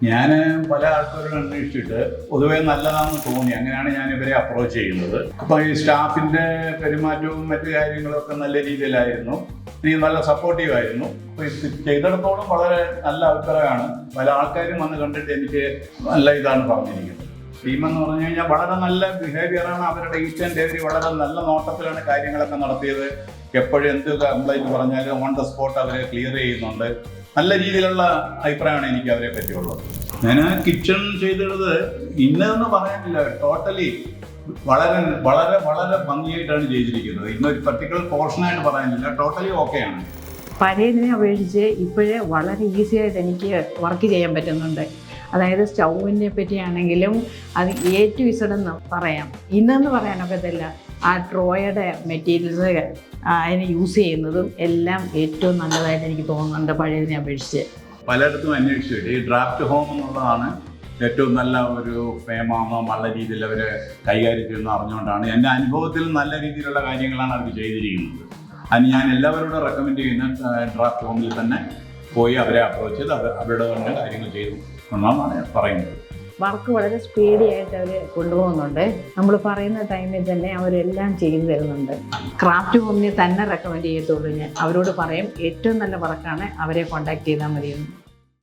ഞാൻ പല ആൾക്കാരോട് അന്വേഷിച്ചിട്ട് പൊതുവേ നല്ലതാണെന്ന് തോന്നി. അങ്ങനെയാണ് ഞാൻ ഇവരെ അപ്രോച്ച് ചെയ്യുന്നത്. അപ്പോൾ ഈ സ്റ്റാഫിൻ്റെ പെരുമാറ്റവും മറ്റു കാര്യങ്ങളൊക്കെ നല്ല രീതിയിലായിരുന്നു. എനിക്ക് നല്ല സപ്പോർട്ടീവായിരുന്നു. അപ്പോൾ ഇത് ചെയ്തിടത്തോളം വളരെ നല്ല അഭിപ്രായമാണ്. പല ആൾക്കാരും വന്ന് കണ്ടിട്ട് എനിക്ക് നല്ല ഇതാണ് പറഞ്ഞിരിക്കുന്നത്. ടീമെന്ന് പറഞ്ഞു കഴിഞ്ഞാൽ വളരെ നല്ല ബിഹേവിയറാണ്. അവരുടെ ഈച്ച് ആൻഡ് എവരി വളരെ നല്ല നോട്ടത്തിലാണ് കാര്യങ്ങളൊക്കെ നടത്തിയത്. എപ്പോഴും എന്ത് കംപ്ലൈൻറ്റ് പറഞ്ഞാലും ഓൺ ദ സ്പോട്ട് അവരെ ക്ലിയർ ചെയ്യുന്നുണ്ട്. നല്ല രീതിയിലുള്ള അഭിപ്രായമാണ് എനിക്ക് അവരെ പറ്റിയുള്ളത്. ഞാൻ കിച്ചൺ ചെയ്തിടത് ഇന്നതെന്ന് പറയാനില്ല, ടോട്ടലി വളരെ വളരെ വളരെ ഭംഗിയായിട്ടാണ് ചെയ്തിരിക്കുന്നത്. ഇന്നൊരു പർട്ടിക്കുലർ പോർഷനായിട്ട് പറയാനില്ല, ടോട്ടലി ഓക്കെയാണ്. പഴയതിനെ അപേക്ഷിച്ച് ഇപ്പോഴേ വളരെ ഈസി ആയിട്ട് എനിക്ക് വർക്ക് ചെയ്യാൻ പറ്റുന്നുണ്ട്. അതായത് സ്റ്റൗവിനെ പറ്റിയാണെങ്കിലും അത് A to Z എന്ന് പറയാം. ഇന്നെന്ന് പറയാനൊക്കത്തില്ല. ആ ട്രോയുടെ മെറ്റീരിയൽസ് അതിന് യൂസ് ചെയ്യുന്നതും എല്ലാം ഏറ്റവും നല്ലതായിട്ട് എനിക്ക് തോന്നുന്നുണ്ട് പഴയതിനെ അപേക്ഷിച്ച്. പലയിടത്തും അന്വേഷിച്ചിട്ട് ഈ ഡ്രാഫ്റ്റ് ഹോം എന്നുള്ളതാണ് ഏറ്റവും നല്ല ഒരു ഫേമാണോ, നല്ല രീതിയിൽ അവർ കൈകാര്യം ചെയ്യുന്ന അറിഞ്ഞുകൊണ്ടാണ്. എൻ്റെ അനുഭവത്തിൽ നല്ല രീതിയിലുള്ള കാര്യങ്ങളാണ് അവർ ചെയ്തിരിക്കുന്നത്. അതിന് ഞാൻ എല്ലാവരോടും റെക്കമെൻഡ് ചെയ്യുന്ന ഡ്രാഫ്റ്റ് ഹോമിൽ തന്നെ പോയി അവരെ അപ്രോച്ച് ചെയ്ത് അവരുടെ തന്നെ കാര്യങ്ങൾ ചെയ്തു എന്നാണ് പറയുന്നത്. വർക്ക് വളരെ സ്പീഡി ആയിട്ട് അവർ കൊണ്ടുപോകുന്നുണ്ട്. നമ്മൾ പറയുന്ന ടൈമിൽ തന്നെ അവരെല്ലാം ചെയ്തു തരുന്നുണ്ട്. ക്രാഫ്റ്റ് ഹോമിനെ തന്നെ റെക്കമെൻഡ് ചെയ്യത്തുള്ളൂ. ഞാൻ അവരോട് പറയും ഏറ്റവും നല്ല വർക്കാണ്, അവരെ കോൺടാക്ട് ചെയ്താൽ മതിയെന്ന്.